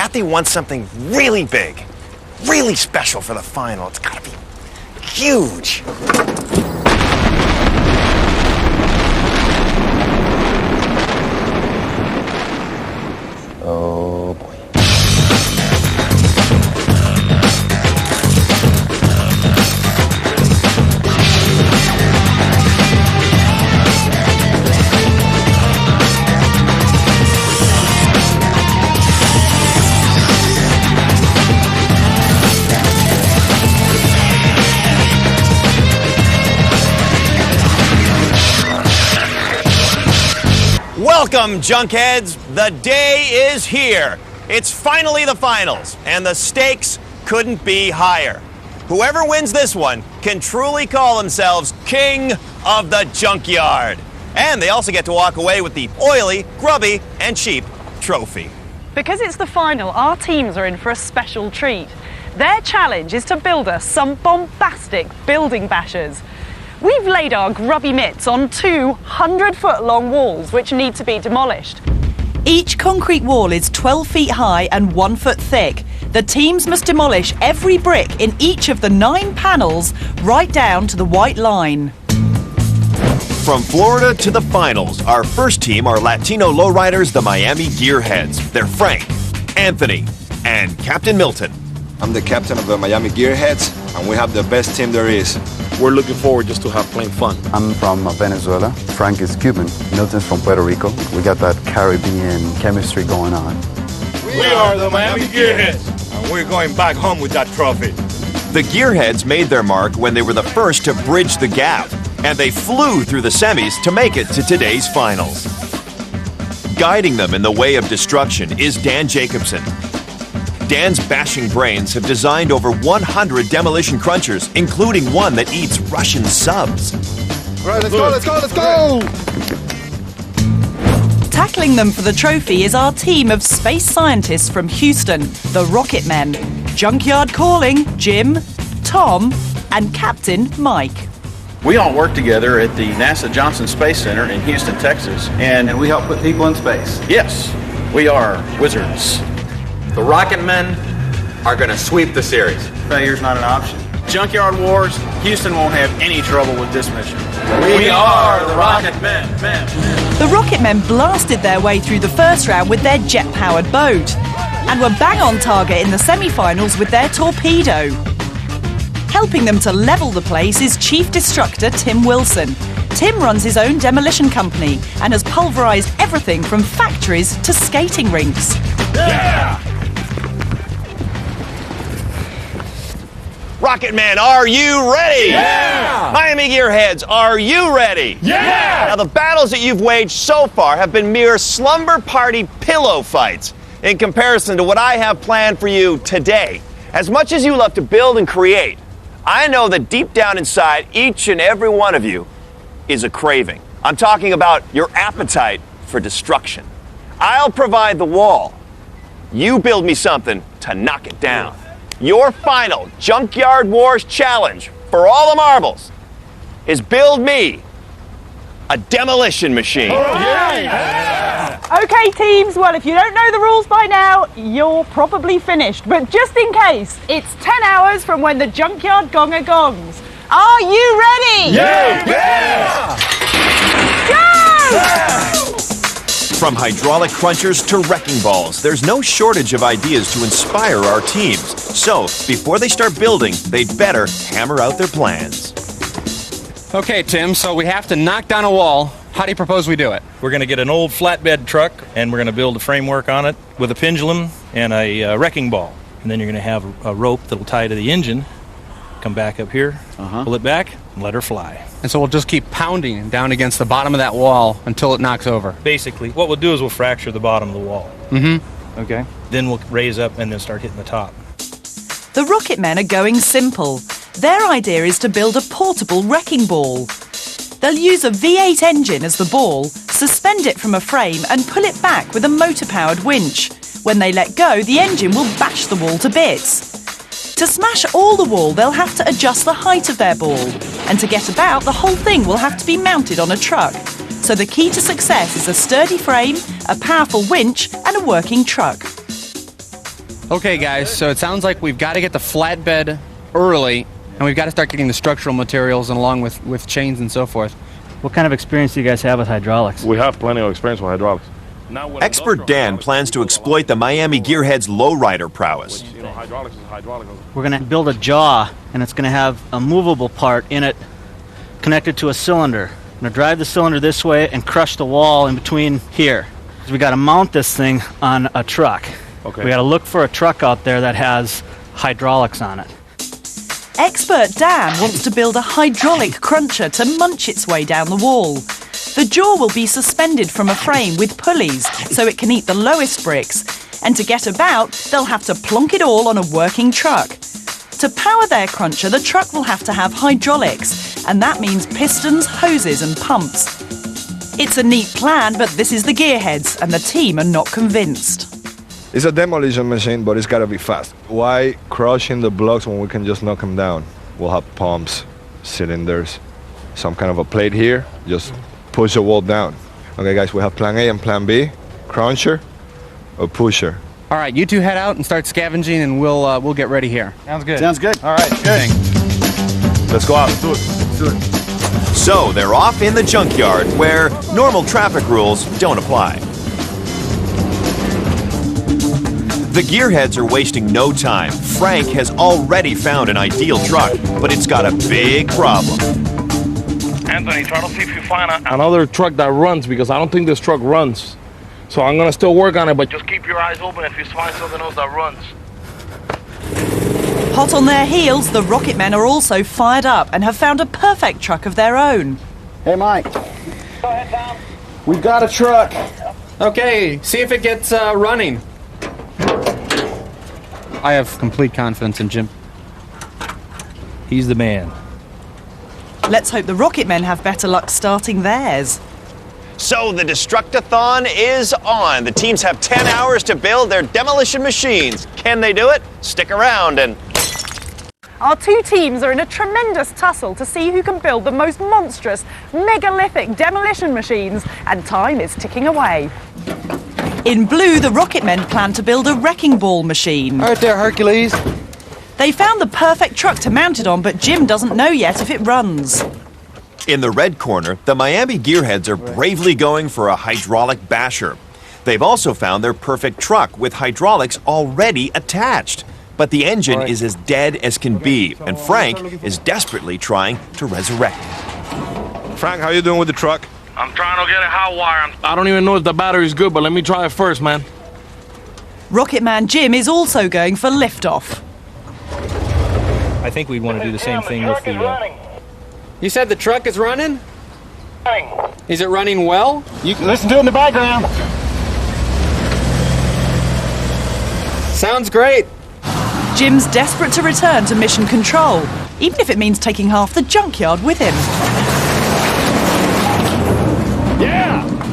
Kathy wants something really big, really special for the final. It's gotta be huge. Oh boy. Welcome, junkheads. The day is here. It's finally the finals, and the stakes couldn't be higher. Whoever wins this one can truly call themselves king of the junkyard. And they also get to walk away with the oily, grubby, and cheap trophy. Because it's the final, our teams are in for a special treat. Their challenge is to build us some bombastic building bashers. We've laid our grubby mitts on 200-foot-long walls which need to be demolished. Each concrete wall is 12 feet high and 1 foot thick. The teams must demolish every brick in each of the 9 panels right down to the white line. From Florida to the finals, our first team are Latino lowriders, the Miami Gearheads. They're Frank, Anthony, and Captain Milton. I'm the captain of the Miami Gearheads, and we have the best team there is. We're looking forward just to have playing fun. I'm from Venezuela. Frank is Cuban. Milton's from Puerto Rico. We got that Caribbean chemistry going on. We are the Miami Gearheads, and we're going back home with that trophy. The Gearheads made their mark when they were the first to bridge the gap, and they flew through the semis to make it to today's finals. Guiding them in the way of destruction is Dan Jacobson. Dan's bashing brains have designed over 100 demolition crunchers, including one that eats Russian subs. All right, let's go! Tackling them for the trophy is our team of space scientists from Houston, the Rocket Men. Junkyard Calling, Jim, Tom, and Captain Mike. We all work together at the NASA Johnson Space Center in Houston, Texas, and we help put people in space. yes, we are wizards. The Rocket Men are going to sweep the series. Failure's not an option. Junkyard Wars, Houston won't have any trouble with this mission. We are the Rocket Men. The Rocket Men blasted their way through the first round with their jet-powered boat and were bang on target in the semi-finals with their torpedo. Helping them to level the place is Chief Destructor Tim Wilson. Tim runs his own demolition company and has pulverised everything from factories to skating rinks. Yeah! Rocket Men, are you ready? Yeah! Miami Gearheads, are you ready? Yeah! Now, the battles that you've waged so far have been mere slumber party pillow fights in comparison to what I have planned for you today. As much as you love to build and create, I know that deep down inside, each and every one of you is a craving. I'm talking about your appetite for destruction. I'll provide the wall. You build me something to knock it down. Your final Junkyard Wars challenge for all the marbles is build me a demolition machine. Okay, teams, well, if you don't know the rules by now, you're probably finished. But just in case, it's 10 hours from when the junkyard gonger gongs. Are you ready? Yeah! Go! From hydraulic crunchers to wrecking balls, there's no shortage of ideas to inspire our teams. So, before they start building, they'd better hammer out their plans. Okay, Tim, so we have to knock down a wall. How do you propose we do it? We're going to get an old flatbed truck, and we're going to build a framework on it with a pendulum and a wrecking ball. And then you're going to have a rope that'll tie to the engine, come back up here, pull it back, and let her fly. And so we'll just keep pounding down against the bottom of that wall until it knocks over. Basically, what we'll do is we'll fracture the bottom of the wall. Okay. Then we'll raise up and then start hitting the top. The Rocket Men are going simple. Their idea is to build a portable wrecking ball. They'll use a V8 engine as the ball, suspend it from a frame and pull it back with a motor-powered winch. When they let go, the engine will bash the wall to bits. To smash all the wall, they'll have to adjust the height of their ball. And to get about, the whole thing will have to be mounted on a truck. So the key to success is a sturdy frame, a powerful winch and a working truck. Okay, guys, so it sounds like we've got to get the flatbed early, and we've got to start getting the structural materials and along with chains and so forth. What kind of experience do you guys have with hydraulics? We have plenty of experience with hydraulics. Expert Dan plans to exploit the Miami Gearheads lowrider prowess. Hydraulics is hydraulics. We're going to build a jaw, and it's going to have a movable part in it connected to a cylinder. I'm going to drive the cylinder this way and crush the wall in between here. We got to mount this thing on a truck. Okay. We got to look for a truck out there that has hydraulics on it. Expert Dan wants to build a hydraulic cruncher to munch its way down the wall. The jaw will be suspended from a frame with pulleys so it can eat the lowest bricks, and to get about, they'll have to plonk it all on a working truck. To power their cruncher, the truck will have to have hydraulics, and that means pistons, hoses and pumps. It's a neat plan, but this is the Gearheads, and the team are not convinced. It's a demolition machine, but it's got to be fast. Why crushing the blocks when we can just knock them down? We'll have pumps, cylinders, some kind of a plate here, just push the wall down. Okay, guys, we have plan A and plan B, cruncher or pusher. All right, you two head out and start scavenging, and we'll get ready here. Sounds good. Sounds good. All right, good. Let's go out. Let's do it. Let's do it. So they're off in the junkyard where normal traffic rules don't apply. The Gearheads are wasting no time. Frank has already found an ideal truck, but it's got a big problem. Anthony, try to see if you find another truck that runs, because I don't think this truck runs. So I'm going to still work on it, but just keep your eyes open if you find something else that runs. Hot on their heels, the Rocket Men are also fired up and have found a perfect truck of their own. Hey, Mike. Go ahead, Tom. We've got a truck. Okay, see if it gets running. I have complete confidence in Jim. He's the man. Let's hope the Rocket Men have better luck starting theirs. So the Destructathon is on. The teams have 10 hours to build their demolition machines. Can they do it? Stick around and... Our two teams are in a tremendous tussle to see who can build the most monstrous, megalithic demolition machines, and time is ticking away. In blue, the Rocket Men plan to build a wrecking ball machine. All right there, Hercules. They found the perfect truck to mount it on, but Jim doesn't know yet if it runs. In the red corner, the Miami Gearheads are bravely going for a hydraulic basher. They've also found their perfect truck with hydraulics already attached. But the engine is as dead as can be, and Frank is desperately trying to resurrect it. Frank, how you doing with the truck? I'm trying to get a hot wire. I don't even know if the battery's good, but let me try it first, man. Rocket Man Jim is also going for liftoff. I think we'd want to do the same thing with the... You said the truck is running? Is it running well? You can listen to it in the background. Sounds great. Jim's desperate to return to mission control, even if it means taking half the junkyard with him.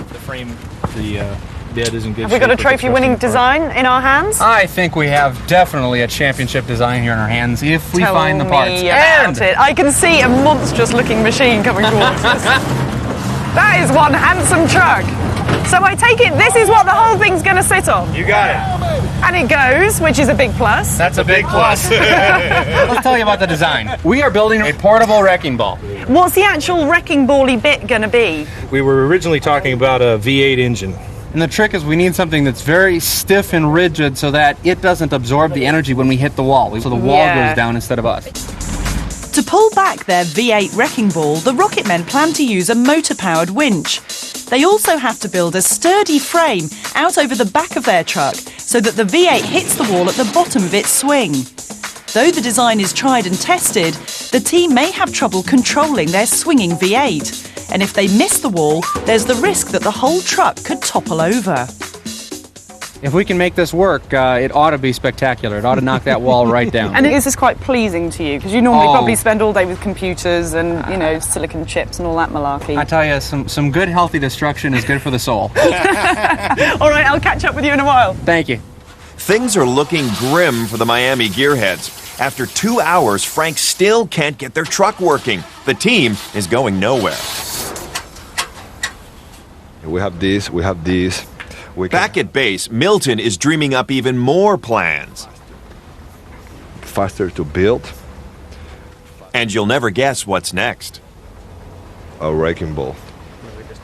The frame, the bed isn't good. Have we got a trophy-winning design in our hands? I think we have definitely a championship design here in our hands if we Tell find the parts. me about it. I can see a monstrous-looking machine coming towards us. That is one handsome truck. So I take it this is what the whole thing's going to sit on. You got it. And it goes, which is a big plus. That's a big plus. Let's tell you about the design. We are building a portable wrecking ball. What's the actual wrecking bally bit going to be? We were originally talking about a V8 engine. And the trick is we need something that's very stiff and rigid so that it doesn't absorb the energy when we hit the wall. So the wall goes down instead of us. To pull back their V8 wrecking ball, the Rocket Men plan to use a motor-powered winch. They also have to build a sturdy frame out over the back of their truck so that the V8 hits the wall at the bottom of its swing. Though the design is tried and tested, the team may have trouble controlling their swinging V8. And if they miss the wall, there's the risk that the whole truck could topple over. If we can make this work, it ought to be spectacular. It ought to knock that wall right down. And is this quite pleasing to you? Because you normally probably spend all day with computers and, you know, silicon chips and all that malarkey. I tell you, some good, healthy destruction is good for the soul. All right, I'll catch up with you in a while. Thank you. Things are looking grim for the Miami Gearheads. After 2 hours, Frank still can't get their truck working. The team is going nowhere. We have these, we have these. Back at base, Milton is dreaming up even more plans. Faster to build. And you'll never guess what's next. A wrecking ball.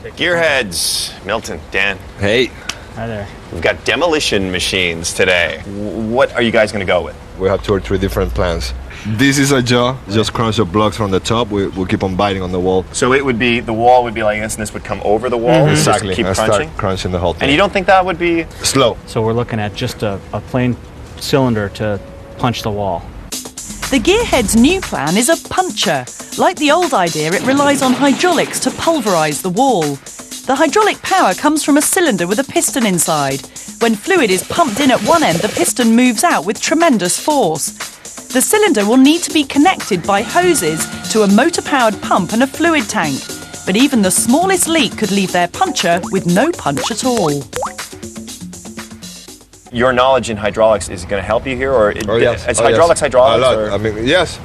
Gearheads, Milton, Dan. Hey. Hi there. We've got demolition machines today. What are you guys going to go with? We have 2 or 3 different plans. This is a jaw. Just crunch the blocks from the top. We'll keep on biting on the wall. So it would be, the wall would be like this, and this would come over the wall. Exactly. Just keep and crunching. Start crunching the whole thing. And you don't think that would be slow? So we're looking at just a plain cylinder to punch the wall. The Gearhead's new plan is a puncher. Like the old idea, it relies on hydraulics to pulverise the wall. The hydraulic power comes from a cylinder with a piston inside. When fluid is pumped in at one end, the piston moves out with tremendous force. The cylinder will need to be connected by hoses to a motor-powered pump and a fluid tank. But even the smallest leak could leave their puncher with no punch at all. Your knowledge in hydraulics is going to help you here, or yes. Is hydraulics yes. hydraulics? A lot. Or? I mean, yes,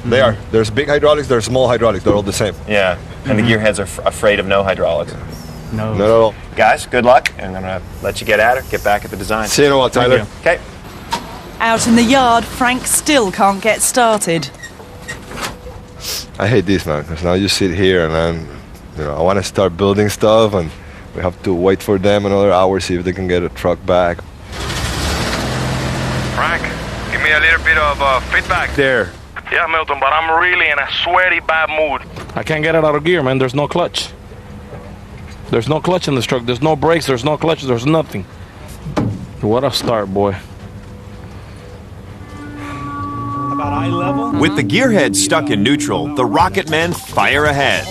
they are. There's big hydraulics, there's small hydraulics. They're all the same. Yeah, and the gearheads are afraid of no hydraulics. No. Not at all. Guys, good luck. I'm going to let you get at it, get back at the design. See you in a while, Tyler. Okay. Out in the yard, Frank still can't get started. I hate this, man, because now you sit here and I want to start building stuff, and we have to wait for them another hour, see if they can get a truck back. Frank, give me a little bit of feedback. There. Yeah, Milton, but I'm really in a sweaty bad mood. I can't get it out of gear, man. There's no clutch. There's no clutch in this truck. There's no brakes. There's no clutch. There's nothing. What a start, boy. About eye level? With the gearhead stuck in neutral, the rocket men fire ahead.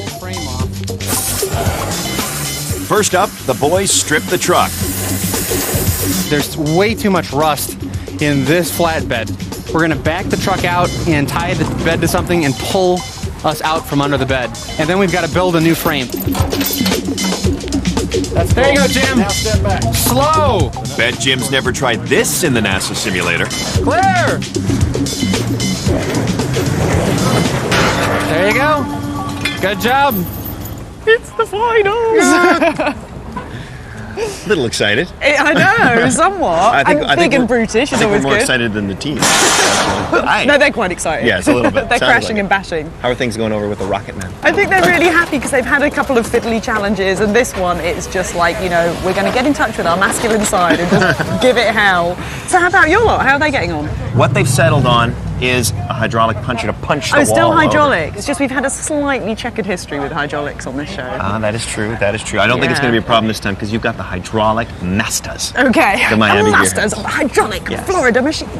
First up, the boys strip the truck. There's way too much rust in this flatbed. We're going to back the truck out and tie the bed to something and pull us out from under the bed. And then we've got to build a new frame. There you go, Jim. Now step back. Slow. Bet Jim's never tried this in the NASA simulator. Clear. There you go. Good job. It's the finals! Little excited. I know, somewhat. I think big and we're- brutish I is think always we're more good. excited than the team. No, they're quite excited. Yes, a little bit. They're Sounds crashing like and it. bashing. How are things going over with the rocket men? I think they're really happy because they've had a couple of fiddly challenges, and this one is just like, we're going to get in touch with our masculine side and just give it hell. So how about your lot? How are they getting on? What they've settled on is a hydraulic puncher to punch the wall. Oh, still over. hydraulic. It's just we've had a slightly checkered history with hydraulics on this show. That is true. That is true. I don't think it's Yeah. going to be a problem this time because you've got the hydraulic masters. Okay. The Miami masters Gearheads. of the hydraulic Yes. Florida machine.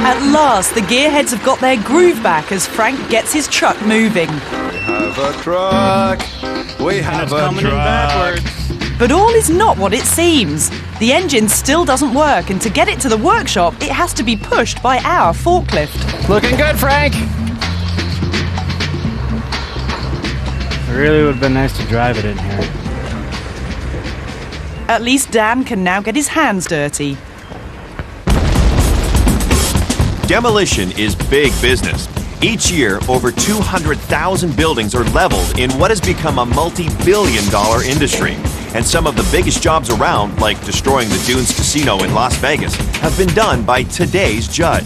At last, the Gearheads have got their groove back as Frank gets his truck moving. We have a truck. We have a Coming in truck. backwards. But all is not what it seems. The engine still doesn't work, and to get it to the workshop, it has to be pushed by our forklift. Looking good, Frank. It really would have been nice to drive it in here. At least Dan can now get his hands dirty. Demolition is big business. Each year, over 200,000 buildings are leveled in what has become a multi-billion-dollar industry. And some of the biggest jobs around, like destroying the Dunes Casino in Las Vegas, have been done by today's judge.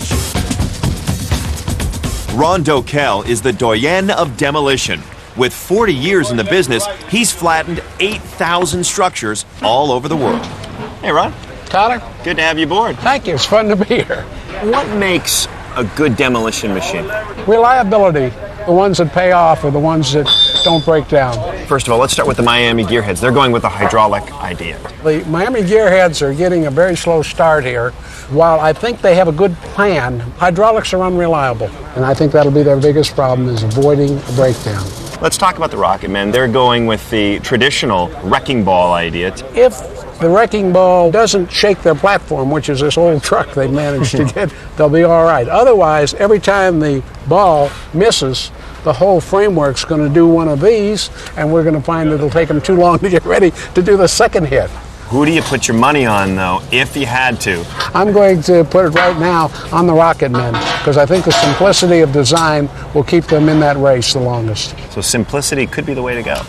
Ron Dokel is the doyen of demolition. With 40 years in the business, he's flattened 8,000 structures all over the world. Hey, Ron. Tyler, Good to have you aboard. thank you. It's fun to be here. What makes a good demolition machine? Reliability. The ones that pay off are the ones that don't break down. First of all, let's start with the Miami Gearheads. They're going with a hydraulic idea. The Miami Gearheads are getting a very slow start here. While I think they have a good plan, hydraulics are unreliable. And I think that'll be their biggest problem, is avoiding a breakdown. Let's talk about the Rocket Men. They're going with the traditional wrecking ball idea. If the wrecking ball doesn't shake their platform, which is this old truck they've managed to get, they'll be all right. Otherwise, every time the ball misses, the whole framework's going to do one of these, and we're going to find it'll take them too long to get ready to do the second hit. Who do you put your money on, though, if you had to? I'm going to put it right now on the Rocket Men, because I think the simplicity of design will keep them in that race the longest. So simplicity could be the way to go.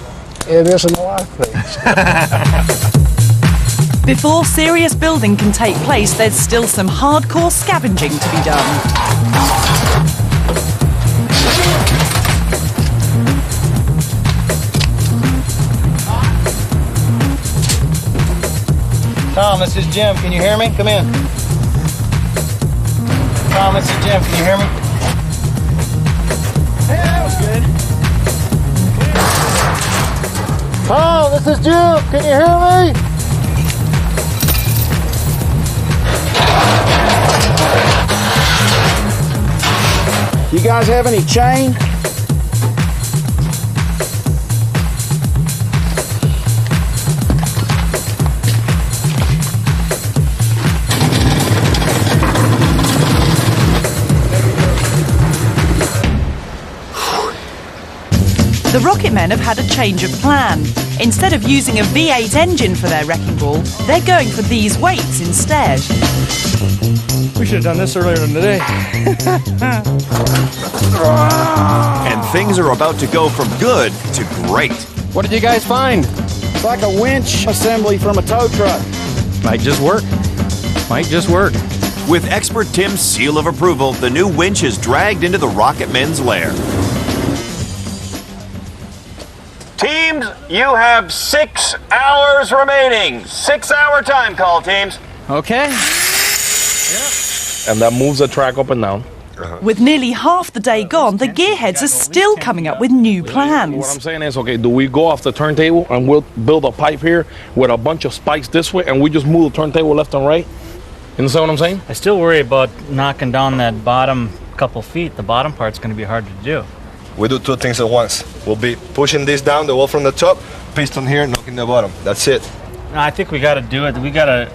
It isn't a lot of things. Before serious building can take place, there's still some hardcore scavenging to be done. Tom, this is Jim. Can you hear me? Come in. Tom, this is Jim. Can you hear me? Hey, that was good. Tom, this is Jim. Can you hear me? You guys have any chain? The Rocketmen have had a change of plan. Instead of using a V8 engine for their wrecking ball, they're going for these weights instead. We should have done this earlier today. And things are about to go from good to great. What did you guys find? It's like a winch assembly from a tow truck. Might just work. Might just work. With expert Tim's seal of approval, the new winch is dragged into the Rocketmen's lair. Teams, you have 6 hours remaining. 6-hour time call, teams. Okay. And that moves the track up and down. With nearly half the day gone, the gearheads are still coming up with new plans. What I'm saying is, okay, do we go off the turntable and we'll build a pipe here with a bunch of spikes this way and we just move the turntable left and right? You understand what I'm saying? I still worry about knocking down that bottom couple feet. The bottom part's going to be hard to do. We do 2 things at once. We'll be pushing this down, the wall from the top, piston here, knocking the bottom. That's it. I think we got to do it. We got to.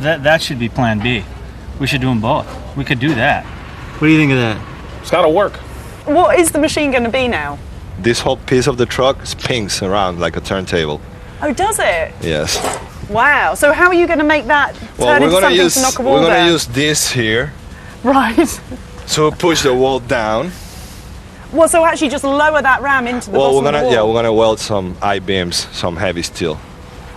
That should be Plan B. We should do them both. We could do that. What do you think of that? It's got to work. What is the machine going to be now? This whole piece of the truck spins around like a turntable. Oh, does it? Yes. Wow. So how are you going to make that turn into something to knock a wall We're down? going to use this here. Right. So push the wall down. Well, so actually just lower that ram into the bottom of the wall. We're gonna weld some I-beams, some heavy steel,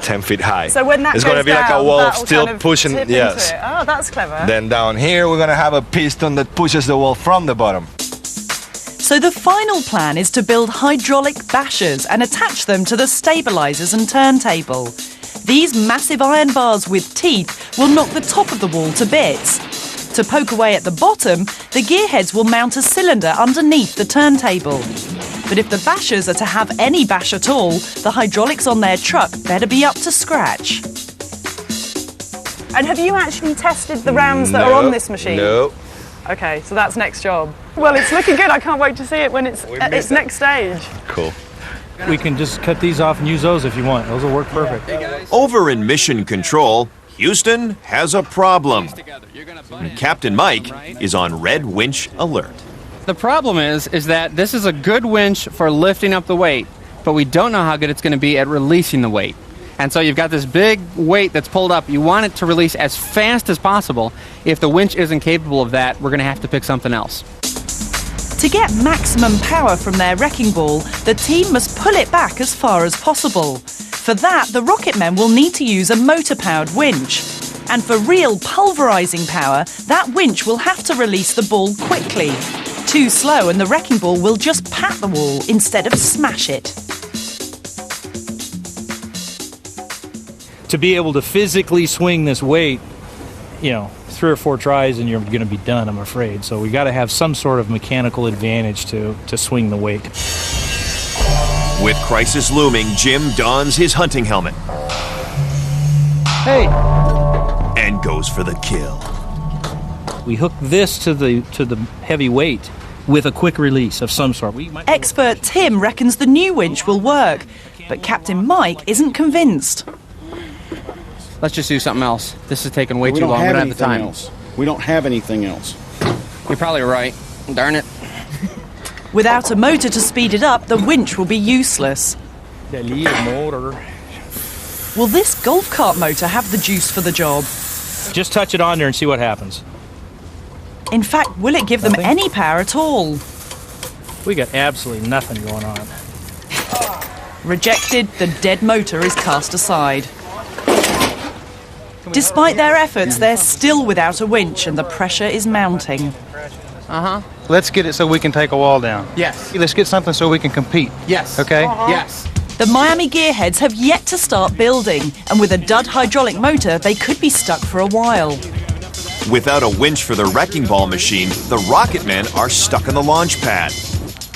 10 feet high. So when that it's goes gonna be down, like a wall of that'll steel kind of pushing. tip Yes. into it. Oh, that's clever. Then down here we're gonna have a piston that pushes the wall from the bottom. So the final plan is to build hydraulic bashers and attach them to the stabilizers and turntable. These massive iron bars with teeth will knock the top of the wall to bits. To poke away at the bottom, the gearheads will mount a cylinder underneath the turntable. But if the bashers are to have any bash at all, the hydraulics on their truck better be up to scratch. And have you actually tested the rams that are on this machine? No. Okay, so that's next job. Well, it's looking good. I can't wait to see it when it's at its next stage. Cool. We can just cut these off and use those if you want. Those will work perfect. Over in Mission Control, Houston has a problem. And Captain Mike is on red winch alert. The problem is that this is a good winch for lifting up the weight, but we don't know how good it's going to be at releasing the weight. And so you've got this big weight that's pulled up. You want it to release as fast as possible. If the winch isn't capable of that, we're going to have to pick something else. To get maximum power from their wrecking ball, the team must pull it back as far as possible. For that, the Rocketmen will need to use a motor-powered winch. And for real pulverising power, that winch will have to release the ball quickly. Too slow and the wrecking ball will just pat the wall instead of smash it. To be able to physically swing this weight, 3 or 4 tries and you're going to be done, I'm afraid. So we got to have some sort of mechanical advantage to swing the weight. With crisis looming, Jim dons his hunting helmet. Hey! And goes for the kill. We hook this to the heavy weight with a quick release of some sort. Expert Tim reckons the new winch will work, but Captain Mike isn't convinced. Let's just do something else. This is taking way too long. We don't have the time. We don't have anything else. You're probably right. Darn it. Without a motor to speed it up, the winch will be useless. Will this golf cart motor have the juice for the job? Just touch it on there and see what happens. In fact, will it give them any power at all? We got absolutely nothing going on. Rejected, the dead motor is cast aside. Despite their efforts, they're still without a winch and the pressure is mounting. Let's get it so we can take a wall down. Yes. Let's get something so we can compete. Yes. Okay? Yes. The Miami gearheads have yet to start building, and with a dud hydraulic motor, they could be stuck for a while. Without a winch for the wrecking ball machine, the Rocket Men are stuck on the launch pad.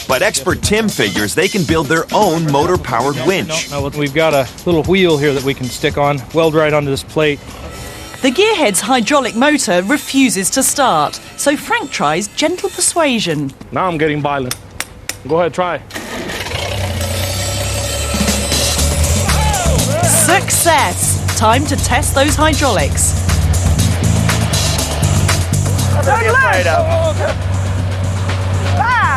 But expert Tim figures they can build their own motor-powered winch. No, we've got a little wheel here that we can stick on, weld right onto this plate. The gearhead's hydraulic motor refuses to start, so Frank tries gentle persuasion. Now I'm getting violent. Go ahead, try. Success! Time to test those hydraulics.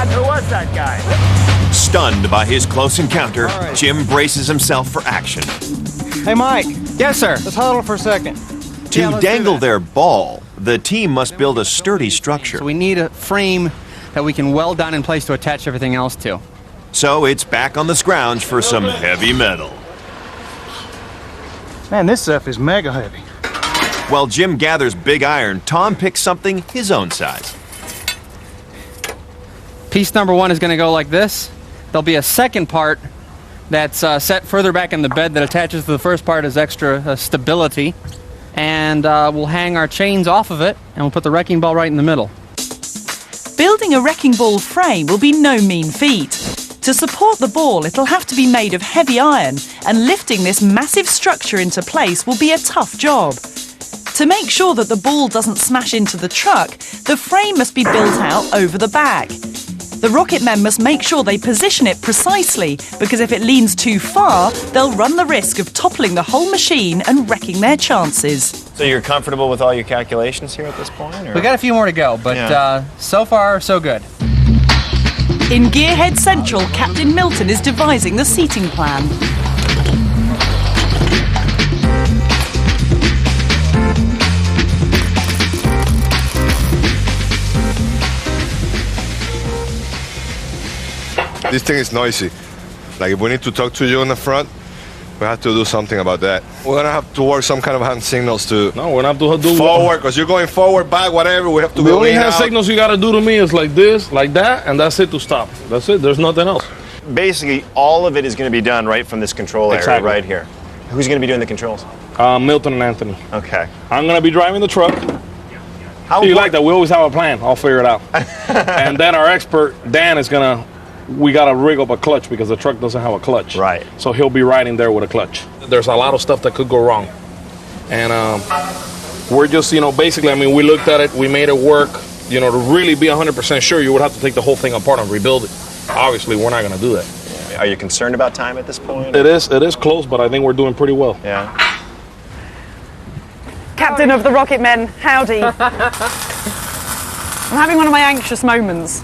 Who was that guy? Stunned by his close encounter, Jim braces himself for action. Hey, Mike. Yes, sir. Let's huddle for a second. To dangle their ball, the team must build a sturdy structure. So we need a frame that we can weld down in place to attach everything else to. So it's back on the scrounge for some heavy metal. Man, this stuff is mega heavy. While Jim gathers big iron, Tom picks something his own size. Piece number 1 is going to go like this. There'll be a second part that's set further back in the bed that attaches to the first part as extra stability. And we'll hang our chains off of it, and we'll put the wrecking ball right in the middle. Building a wrecking ball frame will be no mean feat. To support the ball, it'll have to be made of heavy iron, and lifting this massive structure into place will be a tough job. To make sure that the ball doesn't smash into the truck, the frame must be built out over the back. The Rocket Men must make sure they position it precisely, because if it leans too far, they'll run the risk of toppling the whole machine and wrecking their chances. So you're comfortable with all your calculations here at this point? Or? We got a few more to go, but so far, so good. In Gearhead Central, Captain Milton is devising the seating plan. This thing is noisy. Like if we need to talk to you in the front, we have to do something about that. We're gonna have to work some kind of hand signals to. No, we're not to do forward, because you're going forward, back, whatever. We have to The go only in, hand out. signals you gotta do to me is like this, like that, and that's it to stop. That's it. There's nothing else. Basically, all of it is going to be done right from this control area Exactly. right here. Who's going to be doing the controls? Milton and Anthony. Okay. I'm gonna be driving the truck. How you like that? We always have a plan. I'll figure it out. And then our expert Dan is gonna. We gotta rig up a clutch because the truck doesn't have a clutch. Right. So he'll be riding there with a clutch. There's a lot of stuff that could go wrong, and we're just, basically. I mean, we looked at it. We made it work. To really be 100% sure, you would have to take the whole thing apart and rebuild it. Obviously, we're not gonna do that. Are you concerned about time at this point? It is close, but I think we're doing pretty well. Yeah. Captain of the Rocket Men, howdy. I'm having one of my anxious moments.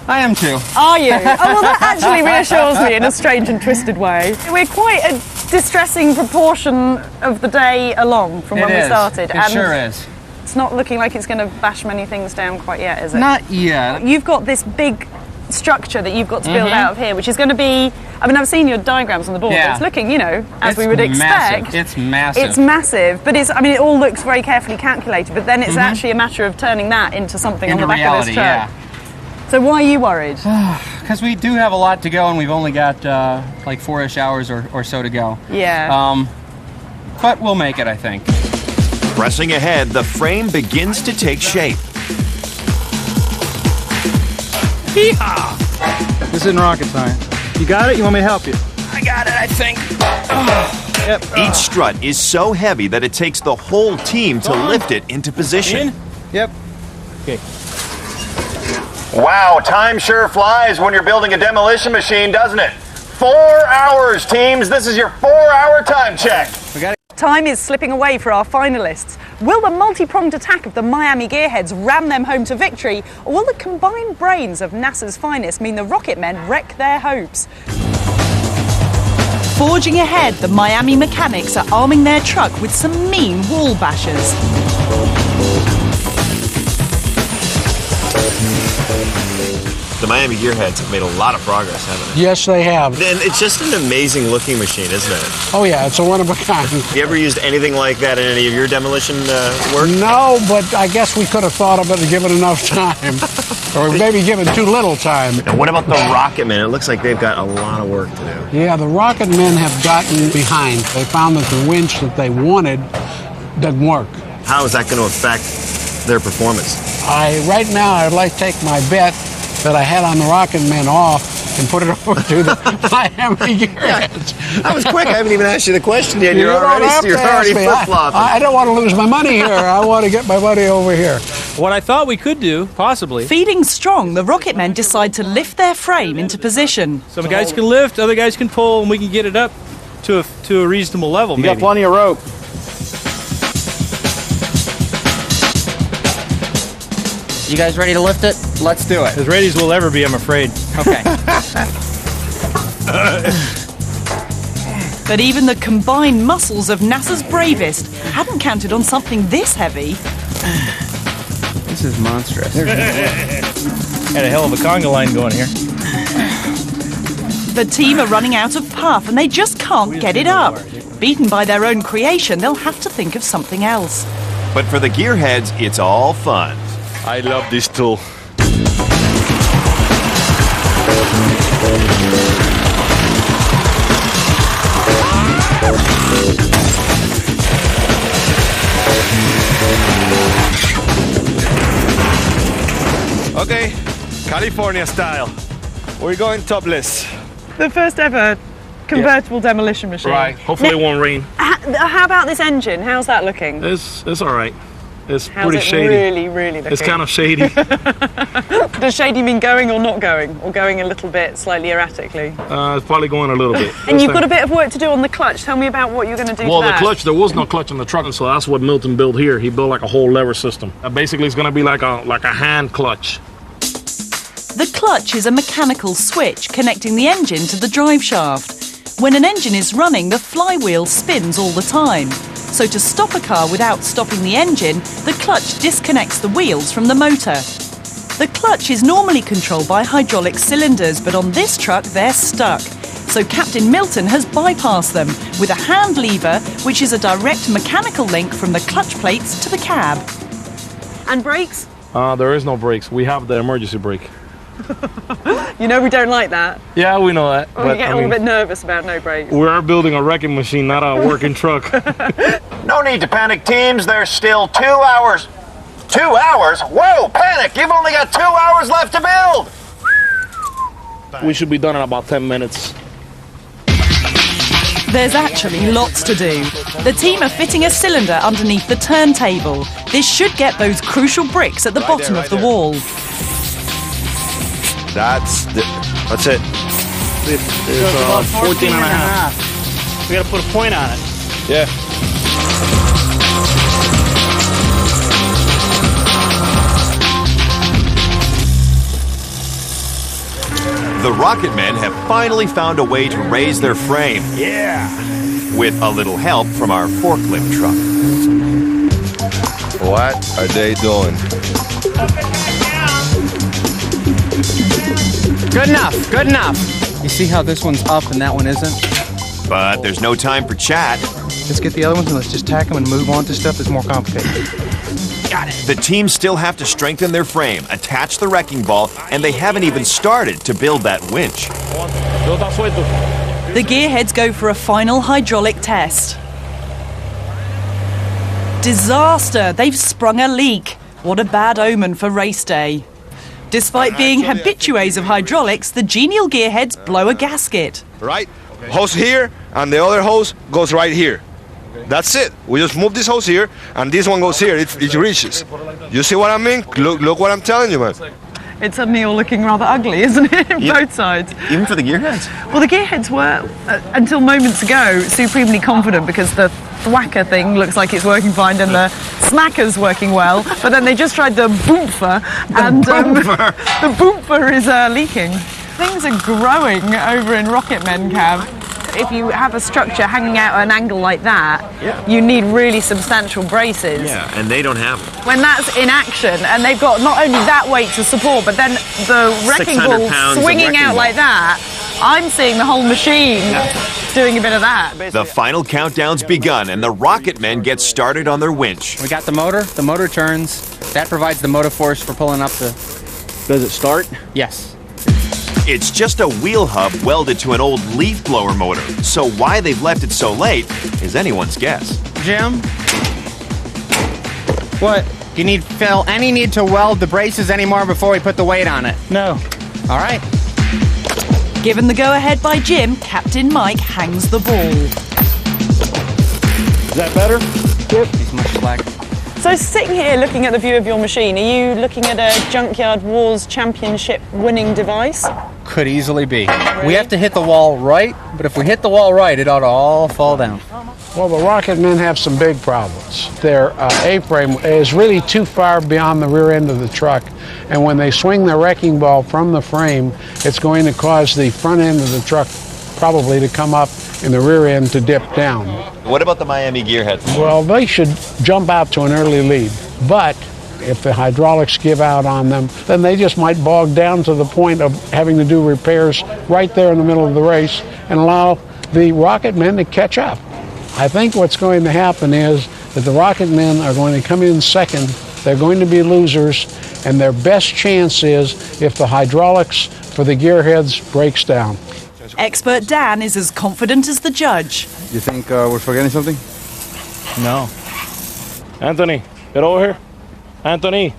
I am too. Are you? Oh, well, that actually reassures me in a strange and twisted way. We're quite a distressing proportion of the day along from when we started. It sure is. It's not looking like it's going to bash many things down quite yet, is it? Not yet. You've got this big structure that you've got to build out of here, which is going to be, I mean, I've seen your diagrams on the board, but it's looking, as we would expect. It's massive. It's massive, but it all looks very carefully calculated, but then it's actually a matter of turning that into something on the back of this truck. Yeah. So why are you worried? Because we do have a lot to go, and we've only got like 4-ish hours or so to go. Yeah. But we'll make it, I think. Pressing ahead, the frame begins to take shape. Yeehaw! This isn't rocket science. You got it? You want me to help you? I got it, I think. Yep. Each strut is so heavy that it takes the whole team to lift it into position. Yep. Okay. Wow, time sure flies when you're building a demolition machine, doesn't it? 4 hours, teams. This is your 4-hour time check. We got it. Time is slipping away for our finalists. Will the multi-pronged attack of the Miami Gearheads ram them home to victory, or will the combined brains of NASA's finest mean the Rocket Men wreck their hopes? Forging ahead, the Miami mechanics are arming their truck with some mean wall bashers. the Miami Gearheads have made a lot of progress, haven't they? Yes, they have. And it's just an amazing looking machine, isn't it? Oh, yeah, it's a one of a kind. Have you ever used anything like that in any of your demolition work? No, but I guess we could have thought of it and given enough time. Or maybe given too little time. And what about the Rocket Men? It looks like they've got a lot of work to do. Yeah, the Rocket Men have gotten behind. They found that the winch that they wanted doesn't work. How is that going to affect their performance? Right now, I'd like to take my bet that I had on the Rocket Men off and put it over to the Miami Gearheads. That was quick. I haven't even asked you the question yet. You're already flip-flopping. I don't want to lose my money here. I want to get my money over here. What I thought we could do, possibly. Feeling strong, the rocket men decide to lift their frame into position. Some guys can lift, other guys can pull, and we can get it up to a reasonable level. You got plenty of rope. You guys ready to lift it? Let's do it. As ready as we'll ever be, I'm afraid. Okay. But even the combined muscles of NASA's bravest hadn't counted on something this heavy. This is monstrous. Had a hell of a conga line going here. The team are running out of puff and they just can't get it up. Beaten by their own creation, they'll have to think of something else. But for the Gearheads, it's all fun. I love this tool. Okay, California style. We're going topless. The first ever convertible demolition machine. Right. Hopefully it won't rain. How about this engine? How's that looking? It's all right. It's How's pretty it shady. really looking? It's kind of shady. Does shady mean going or not going? Or going a little bit, slightly erratically? It's probably going a little bit. And you've got a bit of work to do on the clutch. Tell me about what you're going to do Well, to the that. clutch, there was no clutch in the truck, and so that's what Milton built here. He built like a whole lever system. Basically, it's going to be like a hand clutch. The clutch is a mechanical switch connecting the engine to the drive shaft. When an engine is running, the flywheel spins all the time. So to stop a car without stopping the engine, the clutch disconnects the wheels from the motor. The clutch is normally controlled by hydraulic cylinders, but on this truck they're stuck. So Captain Milton has bypassed them with a hand lever, which is a direct mechanical link from the clutch plates to the cab. And brakes? There is no brakes. We have the emergency brake. You know we don't like that. Yeah, we know that. Or you get a little bit nervous about no brakes. We are building a wrecking machine, not a working truck. No need to panic, teams. There's still 2 hours. 2 hours? Whoa, panic! You've only got 2 hours left to build! We should be done in about 10 minutes. There's actually lots to do. The team are fitting a cylinder underneath the turntable. This should get those crucial bricks at the bottom of the wall. That's it. It's about 14 and a half. We got to put a point on it. Yeah. The Rocket Men have finally found a way to raise their frame. Yeah! With a little help from our forklift truck. What are they doing? Good enough, good enough. You see how this one's up and that one isn't? But there's no time for chat. Let's get the other ones and let's just tack them and move on to stuff that's more complicated. Got it. The team still have to strengthen their frame, attach the wrecking ball, and they haven't even started to build that winch. The gearheads go for a final hydraulic test. Disaster! They've sprung a leak. What a bad omen for race day. Despite being habitués of hydraulics, the genial gearheads blow a gasket. Right? Hose here, and the other hose goes right here. That's it. We just move this hose here, and this one goes here. It reaches. You see what I mean? Look what I'm telling you, man. It's suddenly all looking rather ugly, isn't it? Both sides. Even for the gearheads? Well, the gearheads were, until moments ago, supremely confident because the thwacker thing looks like it's working fine and the smacker's working well, but then they just tried the boomfer, and the boomfer is leaking. Things are growing over in Rocket Men Cab. if you have a structure hanging out at an angle like that, you need really substantial braces. Yeah, and they don't have them. When that's in action, and they've got not only that weight to support, but then the wrecking 600 ball pounds of swinging wrecking out ball. like that, I'm seeing the whole machine doing a bit of that. The final countdown's begun, and the rocket men get started on their winch. We got the motor turns. That provides the motive force for pulling up the... Does it start? Yes. It's just a wheel hub welded to an old leaf blower motor, so why they've left it so late is anyone's guess. Jim? What? Do you need, Phil, any need to weld the braces anymore before we put the weight on it? No. All right. Given the go-ahead by Jim, Captain Mike hangs the ball. Is that better? He's much slack. So sitting here looking at the view of your machine, are you looking at a Junkyard Wars Championship winning device? Could easily be. We have to hit the wall right, but if we hit the wall right, it ought to all fall down. Well, the rocket men have some big problems. Their A-frame is really too far beyond the rear end of the truck, and when they swing the wrecking ball from the frame, it's going to cause the front end of the truck probably to come up and the rear end to dip down. What about the Miami gearheads? Well, they should jump out to an early lead, but if the hydraulics give out on them, then they just might bog down to the point of having to do repairs right there in the middle of the race and allow the rocket men to catch up. I think what's going to happen is that the rocket men are going to come in second. They're going to be losers, and their best chance is if the hydraulics for the gearheads breaks down. Expert Dan is as confident as the judge. You think we're forgetting something? No. Anthony, get over here. Anthony.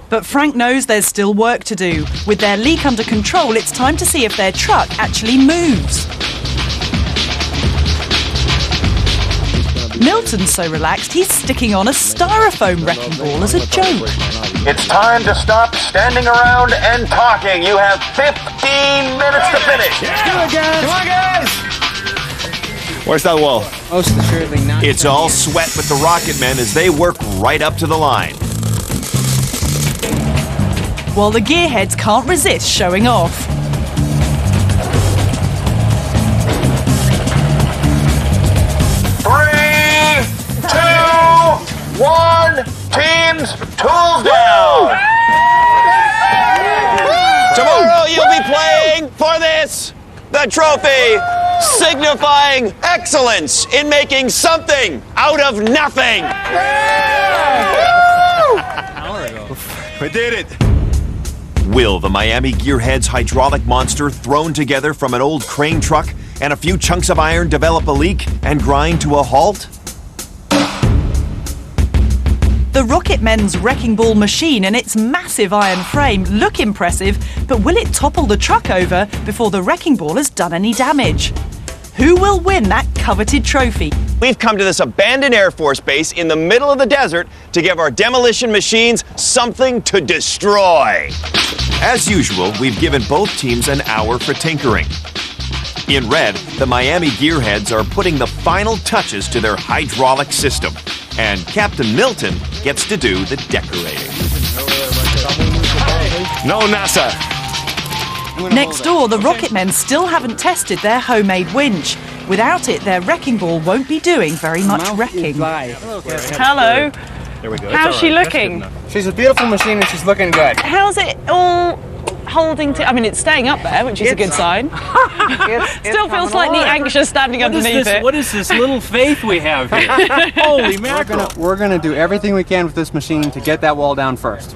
But Frank knows there's still work to do. With their leak under control, it's time to see if their truck actually moves. Milton's so relaxed, he's sticking on a styrofoam wrecking ball as a joke. It's time to stop standing around and talking. You have 15 minutes to finish. Come on, guys. Where's that wall? Most assuredly not. It's all sweat with the rocket men as they work right up to the line. While the gearheads can't resist showing off. Three, two, one. Teams, tools down. Tomorrow you'll be playing for this, the trophy, signifying excellence in making something out of nothing. We did it. Will the Miami Gearheads hydraulic monster thrown together from an old crane truck and a few chunks of iron develop a leak and grind to a halt? The Rocketmen's wrecking ball machine and its massive iron frame look impressive, but will it topple the truck over before the wrecking ball has done any damage? Who will win that coveted trophy? We've come to this abandoned Air Force base in the middle of the desert to give our demolition machines something to destroy. As usual, we've given both teams an hour for tinkering. In red, the Miami Gearheads are putting the final touches to their hydraulic system, and Captain Milton gets to do the decorating. No, NASA. Next door, the Rocketmen still haven't tested their homemade winch. Without it, their wrecking ball won't be doing very much wrecking. Hello. There we go. How's she looking? She's a beautiful machine and she's looking good. How's it all holding to? I mean, it's staying up there, which is a good sign. Still feel slightly anxious standing underneath it. What is this little faith we have here? Holy mackerel. We're gonna do everything we can with this machine to get that wall down first.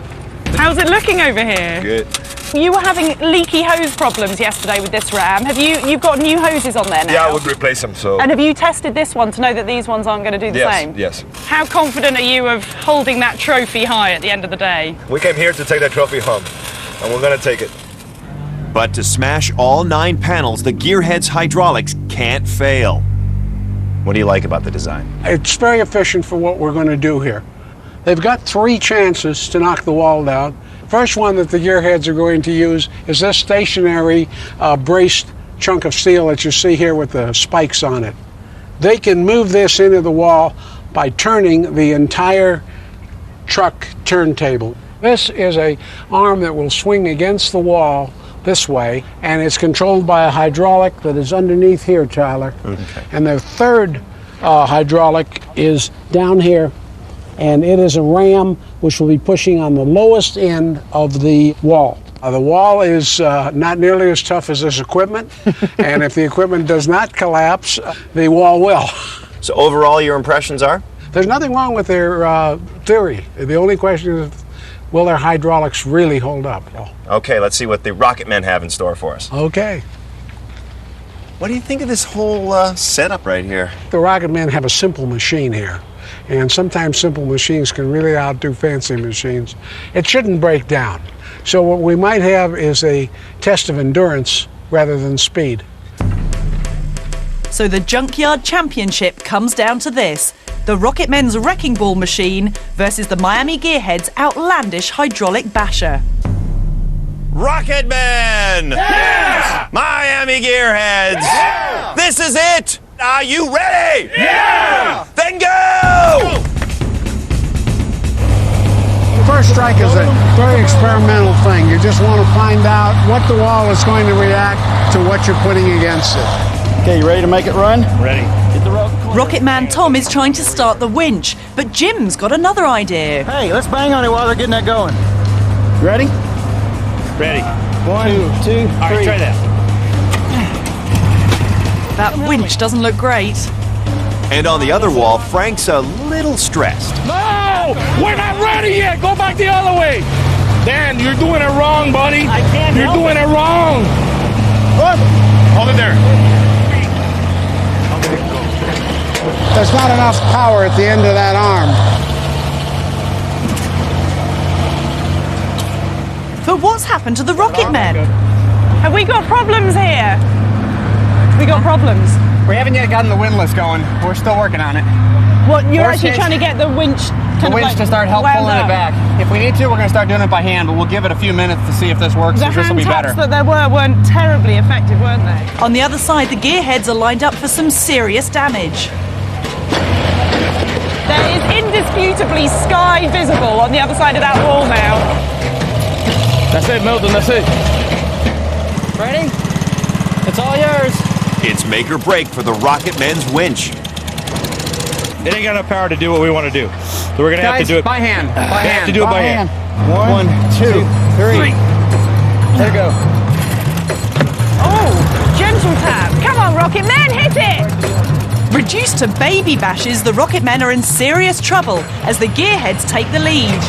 How's it looking over here? Good. You were having leaky hose problems yesterday with this ram. You've got new hoses on there now? Yeah, I would replace them, so... And have you tested this one to know that these ones aren't going to do the same? Yes. How confident are you of holding that trophy high at the end of the day? We came here to take that trophy home, and we're going to take it. But to smash all 9 panels, the Gearheads hydraulics can't fail. What do you like about the design? It's very efficient for what we're going to do here. They've got 3 chances to knock the wall down. First one that the gearheads are going to use is this stationary braced chunk of steel that you see here with the spikes on it. They can move this into the wall by turning the entire truck turntable. This is an arm that will swing against the wall this way, and it's controlled by a hydraulic that is underneath here, Tyler. Okay. And the third hydraulic is down here, and it is a ram which will be pushing on the lowest end of the wall. The wall is not nearly as tough as this equipment, and if the equipment does not collapse, the wall will. So overall, your impressions are? There's nothing wrong with their theory. The only question is, will their hydraulics really hold up? Okay, let's see what the rocket men have in store for us. Okay. What do you think of this whole setup right here? The rocket men have a simple machine here, and sometimes simple machines can really outdo fancy machines. It shouldn't break down. So what we might have is a test of endurance rather than speed. So the Junkyard Championship comes down to this: the Rocket Men's Wrecking Ball machine versus the Miami Gearheads' outlandish hydraulic basher. Rocket Men! Yeah! Miami Gearheads! Yeah! This is it! Are you ready? Yeah! Then go! The first strike is a very experimental thing. You just want to find out what the wall is going to react to what you're putting against it. Okay, you ready to make it run? Ready. Get the rope. Rocket Man Tom is trying to start the winch, but Jim's got another idea. Hey, let's bang on it while they're getting that going. You ready? Ready. 1, 2, 3. All right, try that. That winch doesn't look great. And on the other wall, Frank's a little stressed. No! We're not ready yet! Go back the other way! Dan, you're doing it wrong, buddy! I can't You're help doing it wrong! Hold it there. There's not enough power at the end of that arm. But what's happened to the Rocket Men? Have we got problems here? We got problems. We haven't yet gotten the windlass going. We're still working on it. What, you're Worst actually case, trying to get the winch The winch to start help pulling it back. If we need to, we're going to start doing it by hand, but we'll give it a few minutes to see if this works, The because this will be hand better. taps that there weren't terribly effective, weren't they? On the other side, the Gearheads are lined up for some serious damage. There is indisputably sky visible on the other side of that wall now. That's it, Milton, that's it. Ready? It's all yours. It's make or break for the Rocket Men's winch. It ain't got enough power to do what we want to do. So we're going to have to do it by hand. By We hand. have to do it by hand. 1, 2, 3. There you go. Oh, gentle tap. Come on, Rocket Men, hit it! Reduced to baby bashes, the Rocket Men are in serious trouble as the Gearheads take the lead.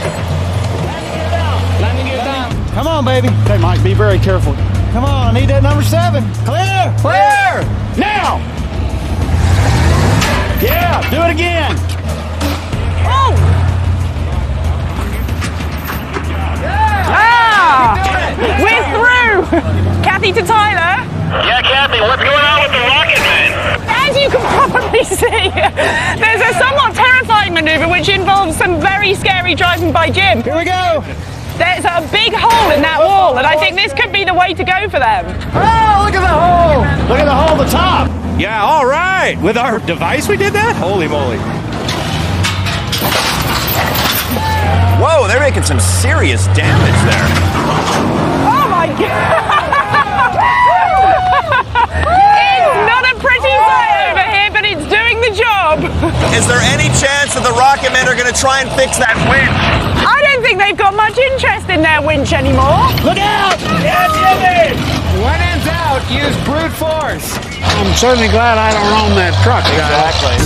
Come on, baby. Okay, Mike, be very careful. Come on, I need that number 7. Clear! Clear! Now! Yeah, do it again. Oh! We're through! Kathy to Tyler. Yeah, Kathy, what's going on with the Rocket Men? As you can probably see, there's a somewhat terrifying maneuver which involves some very scary driving by Jim. Here we go. There's a big hole in that wall, and I think this could be the way to go for them. Oh, look at the hole. Look at the hole at the top. Yeah, all right. With our device, we did that? Holy moly. Whoa, they're making some serious damage there. Oh my God! It's not a pretty sight over here, but it's doing the job. Is there any chance that the Rocket Men are going to try and fix that winch? I don't think they've got much interest in their winch anymore. Look out. Yeah, Jimmy! When in doubt, use brute force. I'm certainly glad I don't own that truck, guys. Exactly.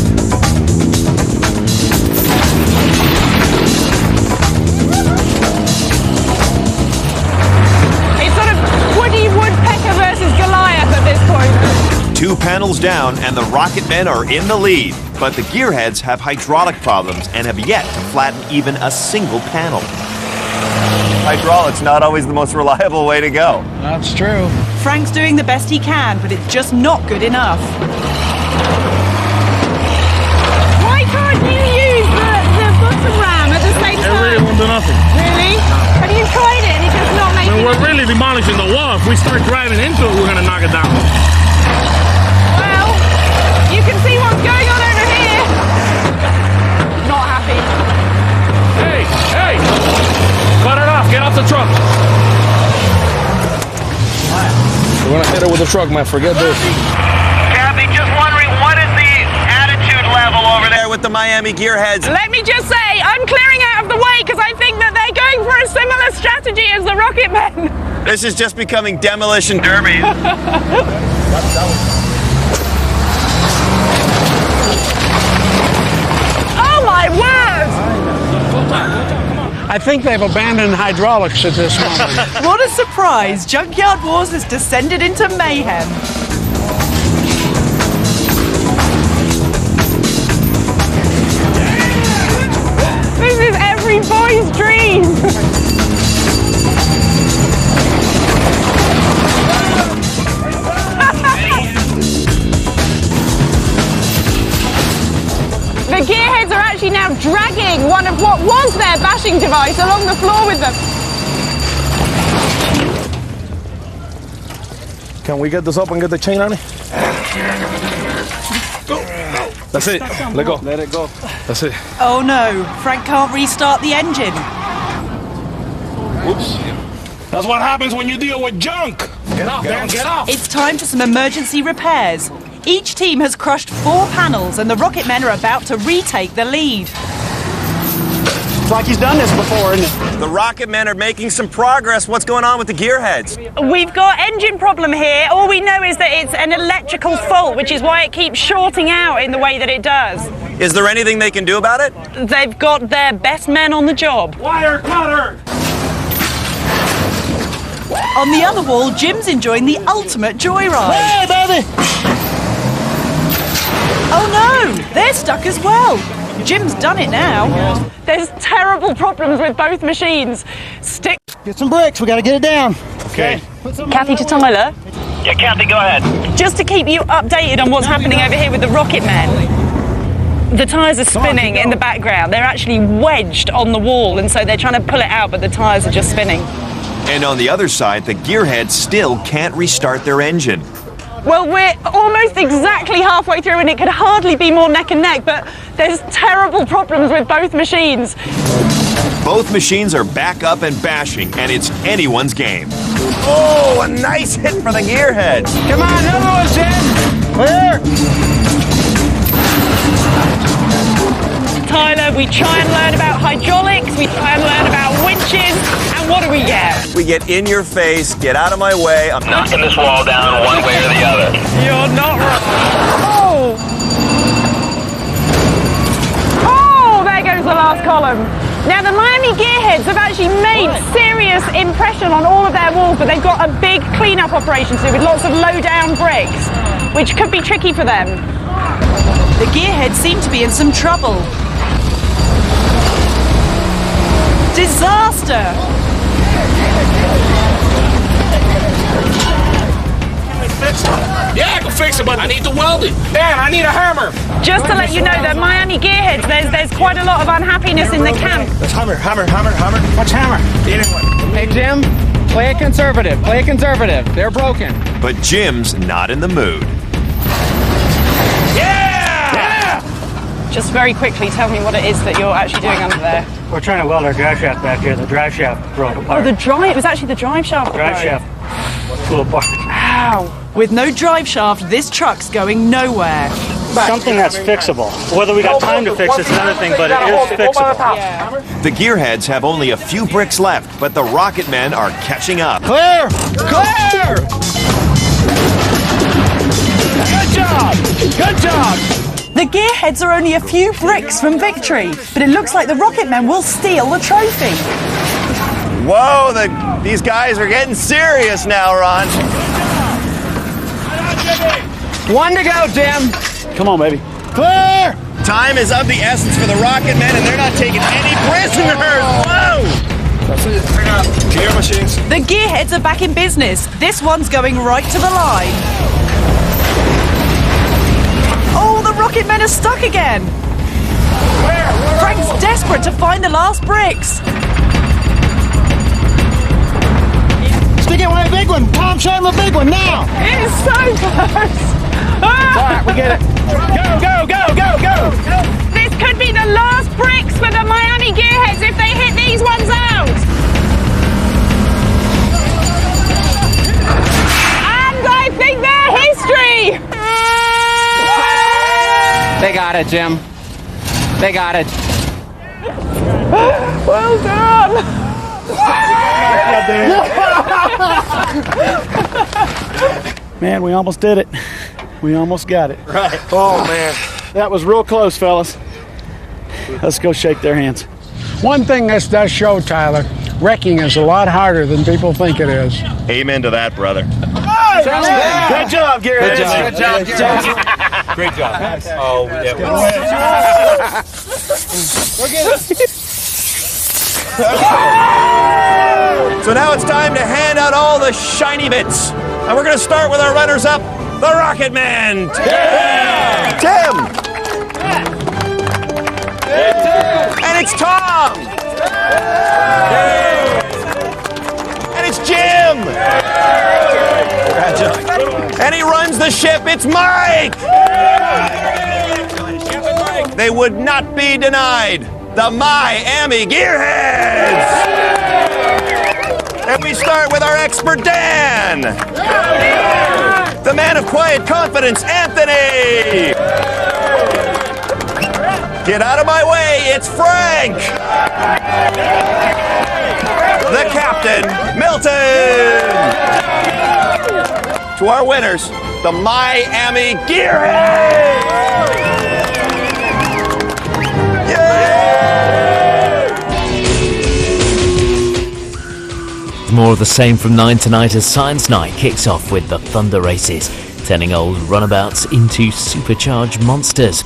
It's sort of Woody Woodpecker versus Goliath at this point. 2 panels down, and the Rocket Men are in the lead. But the Gearheads have hydraulic problems and have yet to flatten even a single panel. Hydraulics not always the most reliable way to go. That's true. Frank's doing the best he can, but it's just not good enough. Why can't you use the bottom ram at the same It time? really won't do nothing. Really? Have you tried it and it's just not I making mean, we're really demolishing the wall. If we start driving into it, we're going to knock it down. Well, you can see what's going on over here. Not happy. Hey, hey! Cut it off. Get off the truck. the truck, man. Forget this. Kathy, just wondering, what is the attitude level over there with the Miami Gearheads? Let me just say, I'm clearing out of the way because I think that they're going for a similar strategy as the Rocket Men. This is just becoming demolition derby. Oh my word! I think they've abandoned hydraulics at this moment. What a surprise! Junkyard Wars has descended into mayhem. This is every boy's dream. The gearheads are actually now dragging one of what was their bashing device along the floor with them. Can we get this up and get the chain on it? Go. That's it. Let go. Let it go. That's it. Oh no, Frank can't restart the engine. Oops. That's what happens when you deal with junk. Get off, man. Get off. It's time for some emergency repairs. Each team has crushed 4 panels and the Rocket Men are about to retake the lead. It's like he's done this before, isn't it? The Rocket Men are making some progress. What's going on with the Gearheads? We've got engine problem here. All we know is that it's an electrical fault, which is why it keeps shorting out in the way that it does. Is there anything they can do about it? They've got their best men on the job. Wire cutter! On the other wall, Jim's enjoying the ultimate joyride. Hey, baby! Oh no, they're stuck as well. Jim's done it now. There's terrible problems with both machines. Get some bricks, we gotta get it down. Okay. Kathy to Tyler. Yeah, Kathy, go ahead. Just to keep you updated on what's happening over here with the Rocket Men. The tyres are spinning in the background. They're actually wedged on the wall, and so they're trying to pull it out, but the tyres are just spinning. And on the other side, the Gearheads still can't restart their engine. Well, we're almost exactly halfway through, and it could hardly be more neck and neck, but there's terrible problems with both machines. Both machines are back up and bashing, and it's anyone's game. Oh, a nice hit for the Gearheads. Come on, another one's in. Clear. Tyler, we try and learn about hydraulics, we try and learn about winches, and what do we get? We get in your face, get out of my way. I'm knocking this wall down one way or the other. You're not right. Oh! Oh, there goes the last column. Now, the Miami Gearheads have actually made serious impression on all of their walls, but they've got a big cleanup operation to do with lots of low-down bricks, which could be tricky for them. The Gearheads seem to be in some trouble. Disaster! Yeah, I can fix it, but I need to weld it. Dan, I need a hammer. Just to let you know, the Miami Gearheads, there's quite a lot of unhappiness in the camp. Let's hammer. What's hammer? Hey, Jim, play it conservative. Play it conservative. They're broken. But Jim's not in the mood. Just very quickly, tell me what it is that you're actually doing under there. We're trying to weld our drive shaft back here. The drive shaft broke apart. Oh, it was actually the drive shaft. Drive shaft flew apart. Ow. With no drive shaft, this truck's going nowhere. Something that's fixable. Whether we got time to fix it's another thing, but it is fixable. Yeah. The Gearheads have only a few bricks left, but the Rocket Men are catching up. Clear! Clear! Good job! Good job! The Gearheads are only a few bricks from victory, but it looks like the Rocket Men will steal the trophy. Whoa, these guys are getting serious now, Ron. One to go, Jim. Come on, baby. Clear! Time is of the essence for the Rocket Men, and they're not taking any prisoners. Whoa! That's it. Bring up. Clear machines. The Gearheads are back in business. This one's going right to the line. Oh, the Rocket Men are stuck again. Frank's desperate to find the last bricks. Stick it with a big one. Tom, show him a big one now. It is so close. All right, we get it. Go. This could be the last bricks for the Miami Gearheads if they hit these ones out. And I think They got it, Jim. They got it. Well done! Man, we almost did it. We almost got it. Right. Oh, man. That was real close, fellas. Let's go shake their hands. One thing this does show, Tyler, wrecking is a lot harder than people think it is. Amen to that, brother. Good job, Gary. Good job. Good job. Great job. Oh, yeah. So now it's time to hand out all the shiny bits. And we're going to start with our runners-up, the Rocket Man. Tim. And it's Tom. And it's Jim. And he runs the ship, it's Mike. They would not be denied. The Miami Gearheads. And we start with our expert Dan. The man of quiet confidence, Anthony. Get out of my way, it's Frank. The captain, Milton. To our winners, the Miami Gearheads. More of the same from 9 tonight as Science Night kicks off with the Thunder Races, turning old runabouts into supercharged monsters.